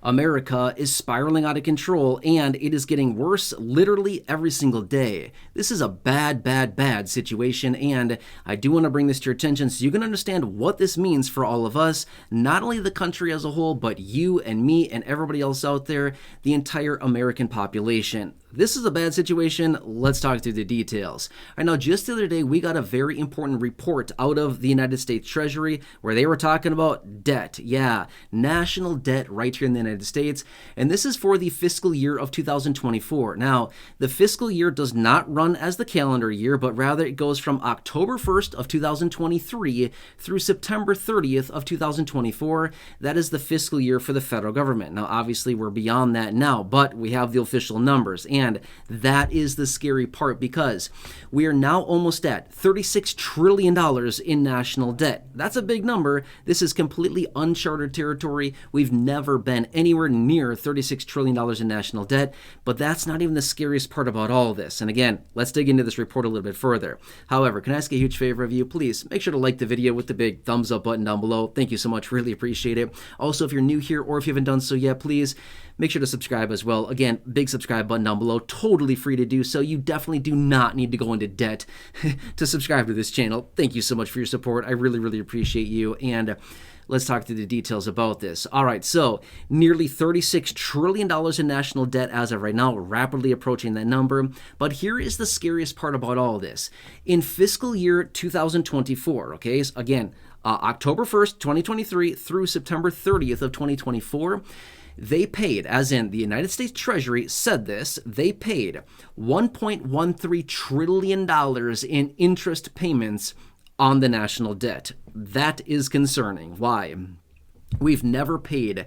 America is spiraling out of control, and it is getting worse literally every single day. This is a bad, bad, bad situation, and I do want to bring this to your attention so you can understand what this means for all of us, not only the country as a whole, but you and me and everybody else out there, the entire American population. This is a bad situation. Let's talk through the details. All right, now, just the other day, we got a very important report out of the United States Treasury where they were talking about debt. Yeah, national debt right here in the United States. And this is for the fiscal year of 2024. Now, the fiscal year does not run as the calendar year, but rather it goes from October 1st of 2023 through September 30th of 2024. That is the fiscal year for the federal government. Now, obviously, we're beyond that now, but we have the official numbers. And that is the scary part because we are now almost at $36 trillion in national debt. That's a big number. This is completely uncharted territory. We've never been anywhere near $36 trillion in national debt, but that's not even the scariest part about all this. And again, let's dig into this report a little bit further. However, can I ask a huge favor of you? Please make sure to like the video with the big thumbs up button down below. Thank you so much. Really appreciate it. Also, if you're new here or if you haven't done so yet, please make sure to subscribe as well. Again, big subscribe button down below, totally free to do so. You definitely do not need to go into debt to subscribe to this channel. Thank you so much for your support. I really, really appreciate you. And let's talk through the details about this. All right, so nearly $36 trillion in national debt as of right now, rapidly approaching that number. But here is the scariest part about all this. In fiscal year 2024, okay, so again, October 1st, 2023 through September 30th of 2024, they paid, as in the United States Treasury said this, they paid $1.13 trillion in interest payments on the national debt. That is concerning. Why? We've never paid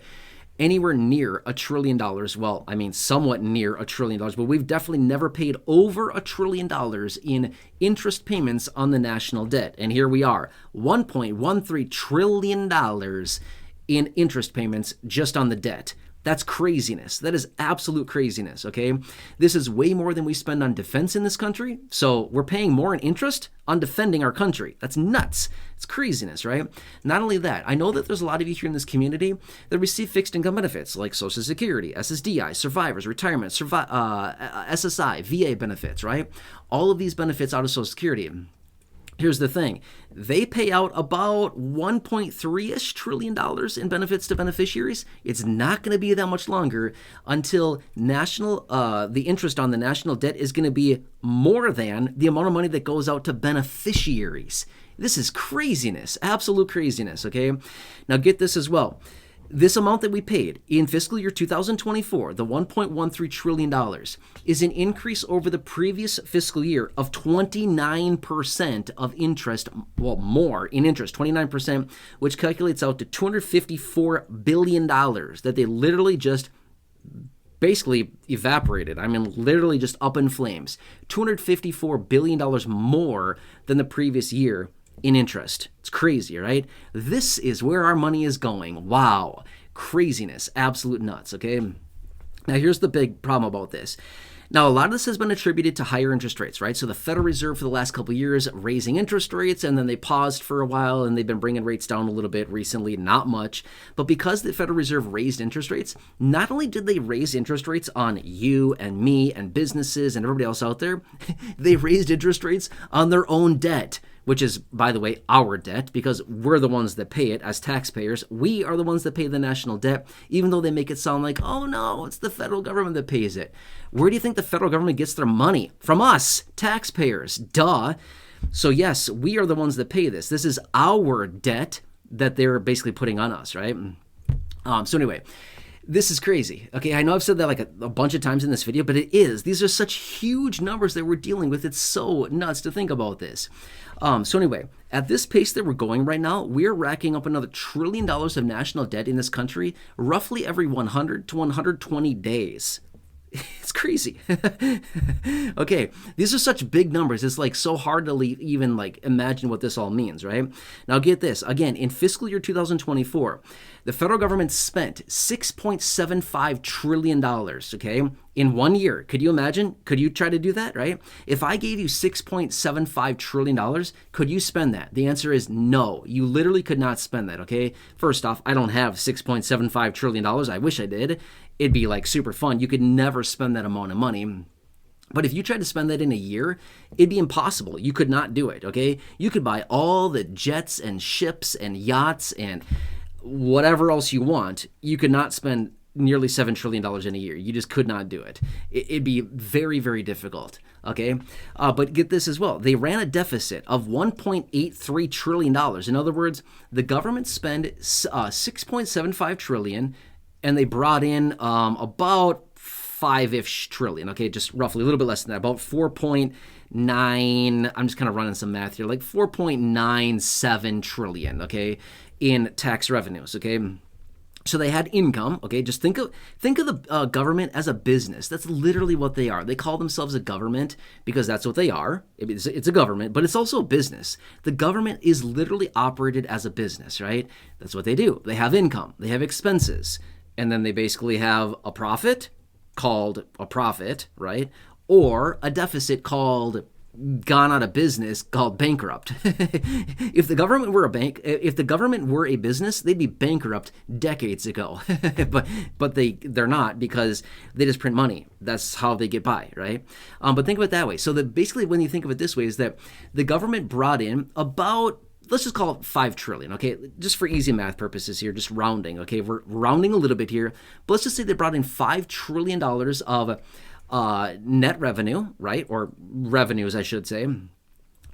anywhere near $1 trillion. Well, I mean, somewhat near $1 trillion, but we've definitely never paid over $1 trillion in interest payments on the national debt. And here we are, $1.13 trillion in interest payments just on the debt. That's craziness. That is absolute craziness, okay? This is way more than we spend on defense in this country, so we're paying more in interest on defending our country. That's nuts. It's craziness, right? Not only that, I know that there's a lot of you here in this community that receive fixed income benefits like Social Security, SSDI, survivors, retirement, SSI, VA benefits, right? All of these benefits out of Social Security. Here's the thing. They pay out about $1.3-ish trillion in benefits to beneficiaries. It's not going to be that much longer until the interest on the national debt is going to be more than the amount of money that goes out to beneficiaries. This is craziness, absolute craziness, okay? Now get this as well. This amount that we paid in fiscal year 2024, the $1.13 trillion, is an increase over the previous fiscal year of 29% of interest, well, more in interest, 29%, which calculates out to $254 billion that they literally just basically evaporated. I mean, literally just up in flames. $254 billion more than the previous year in interest. It's crazy, right? This is where our money is going. Wow. Craziness. Absolute nuts, okay? Now, here's the big problem about this. Now, a lot of this has been attributed to higher interest rates, right? So the Federal Reserve for the last couple of years raising interest rates, and then they paused for a while, and they've been bringing rates down a little bit recently, not much. But because the Federal Reserve raised interest rates, not only did they raise interest rates on you and me and businesses and everybody else out there, they raised interest rates on their own debt, which is, by the way, our debt, because we're the ones that pay it as taxpayers. We are the ones that pay the national debt, even though they make it sound like, oh no, it's the federal government that pays it. Where do you think the federal government gets their money? From us, taxpayers, duh. So yes, we are the ones that pay this. This is our debt that they're basically putting on us, right? So anyway, this is crazy. Okay, I know I've said that like a bunch of times in this video, but it is. These are such huge numbers that we're dealing with. It's so nuts to think about this. So anyway, at this pace that we're going right now, we're racking up another $1 trillion of national debt in this country roughly every 100 to 120 days. It's crazy. Okay, these are such big numbers. It's like so hard to even like imagine what this all means, right? Now get this. Again, in fiscal year 2024, the federal government spent $6.75 trillion, okay, in 1 year. Could you imagine? Could you try to do that, right? If I gave you $6.75 trillion, could you spend that? The answer is no. You literally could not spend that, okay? First off, I don't have $6.75 trillion. I wish I did. It'd be like super fun. You could never spend that amount of money. But if you tried to spend that in a year, it'd be impossible. You could not do it, okay? You could buy all the jets and ships and yachts and whatever else you want. You could not spend nearly $7 trillion in a year. You just could not do it. It'd be very, very difficult, okay? But get this as well. They ran a deficit of $1.83 trillion. In other words, the government spent $6.75 trillion, and they brought in about 5-ish trillion, okay, just roughly a little bit less than that, about 4.9, I'm just kind of running some math here, like 4.97 trillion, okay, in tax revenues, okay. So they had income, okay, just think of the government as a business. That's literally what they are. They call themselves a government because that's what they are. It's a government, but it's also a business. The government is literally operated as a business, right? That's what they do. They have income, they have expenses, and then they basically have a profit called a profit, right? Or a deficit called gone out of business, called bankrupt. If the government were a business, they'd be bankrupt decades ago. but they're not, because they just print money. That's how they get by, right? But think of it that way. So basically when you think of it this way is that the government brought in about, let's just call it 5 trillion, okay? Just for easy math purposes here, just rounding, okay? We're rounding a little bit here, but let's just say they brought in $5 trillion of net revenue, right? Or revenues, I should say.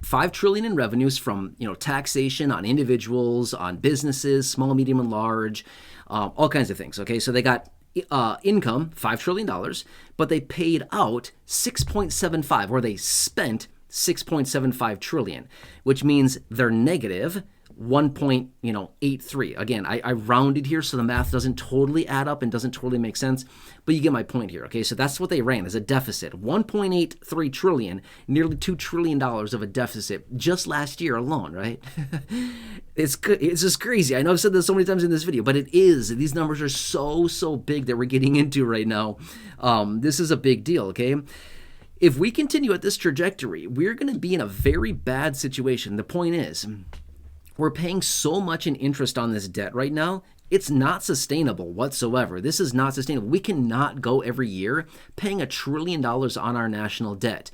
5 trillion in revenues from, taxation on individuals, on businesses, small, medium, and large, all kinds of things, okay? So they got income, $5 trillion, but they paid out 6.75, or they spent 6.75 trillion, which means they're negative 1.83. Again, I rounded here, so the math doesn't totally add up and doesn't totally make sense, but you get my point here, okay? So that's what they ran as a deficit, 1.83 trillion, nearly $2 trillion of a deficit just last year alone, right? It's just crazy. I know I've said this so many times in this video, but it is. These numbers are so big that we're getting into right now. This is a big deal, okay? If we continue at this trajectory, we're going to be in a very bad situation. The point is, we're paying so much in interest on this debt right now, it's not sustainable whatsoever. This is not sustainable. We cannot go every year paying $1 trillion on our national debt.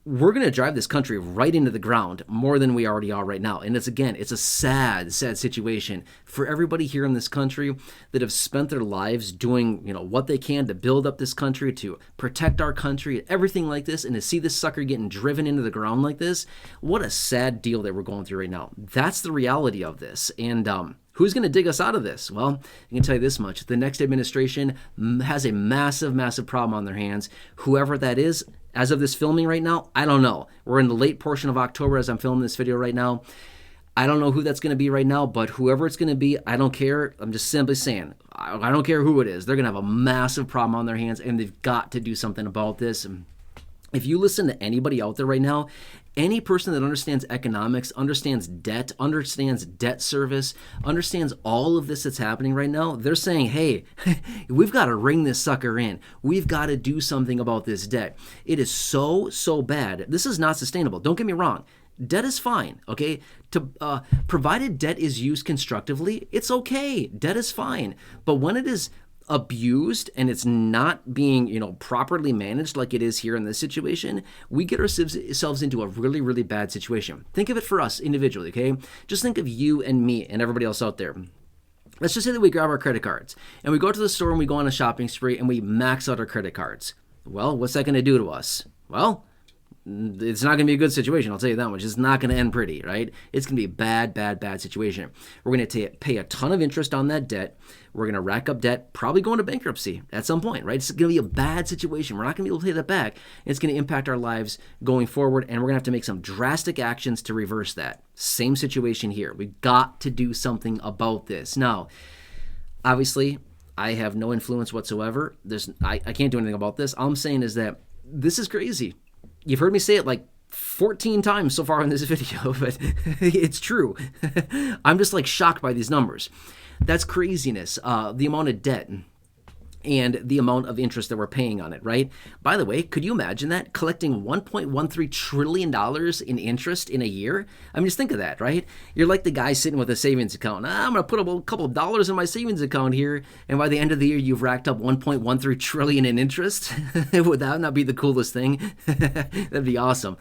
We're going to drive this country right into the ground more than we already are right now. And it's a sad situation for everybody here in this country that have spent their lives doing, what they can to build up this country, to protect our country, everything like this, and to see this sucker getting driven into the ground like this. What a sad deal that we're going through right now. That's the reality of this. And who's going to dig us out of this? Well, I can tell you this much. The next administration has a massive problem on their hands. Whoever that is, as of this filming right now, I don't know. We're in the late portion of October as I'm filming this video right now. I don't know who that's going to be right now, but whoever it's going to be, I don't care. I'm just simply saying, I don't care who it is. They're going to have a massive problem on their hands, and they've got to do something about this. If you listen to anybody out there right now, any person that understands economics, understands debt service, understands all of this that's happening right now, they're saying, hey, we've got to ring this sucker in. We've got to do something about this debt. It is so bad. This is not sustainable. Don't get me wrong. Debt is fine, okay? Provided debt is used constructively, it's okay. Debt is fine. But when it is abused and it's not being, properly managed like it is here in this situation, we get ourselves into a really bad situation. Think of it for us individually, okay? Just think of you and me and everybody else out there. Let's just say that we grab our credit cards and we go to the store and we go on a shopping spree and we max out our credit cards. Well, what's that going to do to us? Well, it's not going to be a good situation, I'll tell you that much. It's not going to end pretty, right? It's going to be a bad situation. We're going to pay a ton of interest on that debt. We're going to rack up debt, probably go into bankruptcy at some point, right? It's going to be a bad situation. We're not going to be able to pay that back. It's going to impact our lives going forward, and we're going to have to make some drastic actions to reverse that. Same situation here. We've got to do something about this. Now, obviously, I have no influence whatsoever. I can't do anything about this. All I'm saying is that this is crazy. You've heard me say it like 14 times so far in this video, but it's true. I'm just like shocked by these numbers. That's craziness. The amount of debt and the amount of interest that we're paying on it, right? By the way, could you imagine that? Collecting $1.13 trillion in interest in a year? I mean, just think of that, right? You're like the guy sitting with a savings account. I'm going to put a couple of dollars in my savings account here, and by the end of the year, you've racked up $1.13 trillion in interest? Would that not be the coolest thing? That'd be awesome.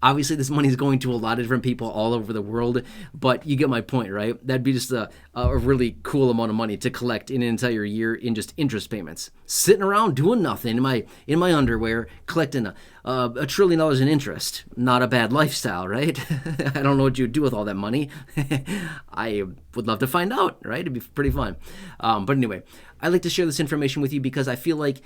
Obviously, this money is going to a lot of different people all over the world, but you get my point, right? That'd be just a really cool amount of money to collect in an entire year in just interest payments, sitting around doing nothing in my underwear, collecting $1 trillion in interest. Not a bad lifestyle, right? I don't know what you'd do with all that money. I would love to find out, right? It'd be pretty fun. But anyway, I like to share this information with you because I feel like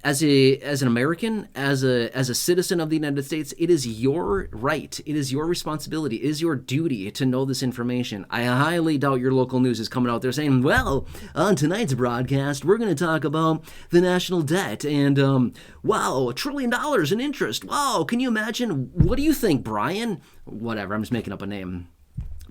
as an American, as a citizen of the United States, it is your right, it is your responsibility, it is your duty to know this information. I highly doubt your local news is coming out there saying, well, on tonight's broadcast, we're going to talk about the national debt and, wow, $1 trillion in interest. Wow, can you imagine? What do you think, Brian? Whatever, I'm just making up a name.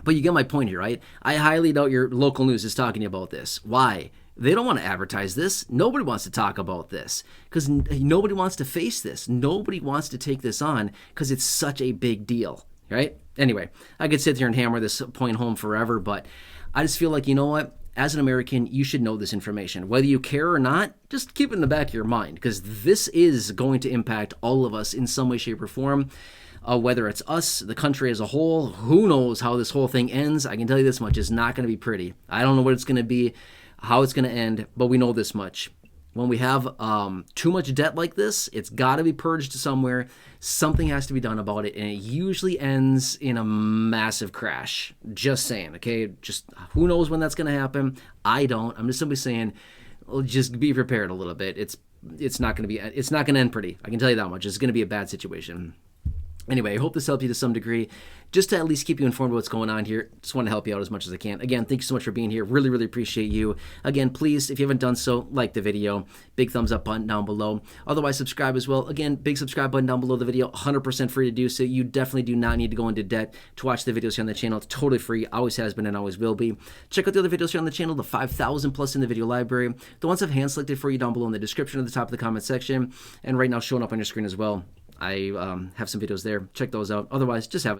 But you get my point here, right? I highly doubt your local news is talking about this. Why? They don't want to advertise this. Nobody wants to talk about this because nobody wants to face this. Nobody wants to take this on because it's such a big deal, right? Anyway, I could sit here and hammer this point home forever, but I just feel like, you know what? As an American, you should know this information. Whether you care or not, just keep it in the back of your mind because this is going to impact all of us in some way, shape, or form. Whether it's us, the country as a whole, who knows how this whole thing ends. I can tell you this much, it's not going to be pretty. I don't know what it's going to be, how it's going to end, but we know this much. When we have too much debt like this, it's got to be purged somewhere. Something has to be done about it, and it usually ends in a massive crash. Just saying, okay? Just who knows when that's going to happen? I don't. I'm just simply saying, well, just be prepared a little bit. It's not going to end pretty. I can tell you that much. It's going to be a bad situation. Anyway, I hope this helped you to some degree, just to at least keep you informed of what's going on here. Just want to help you out as much as I can. Again, thank you so much for being here. Really, really appreciate you. Again, please, if you haven't done so, like the video. Big thumbs up button down below. Otherwise, subscribe as well. Again, big subscribe button down below the video. 100% free to do so. You definitely do not need to go into debt to watch the videos here on the channel. It's totally free. Always has been and always will be. Check out the other videos here on the channel, the 5,000 plus in the video library. The ones I've hand selected for you down below in the description at the top of the comment section. And right now showing up on your screen as well. I have some videos there. Check those out. Otherwise, just have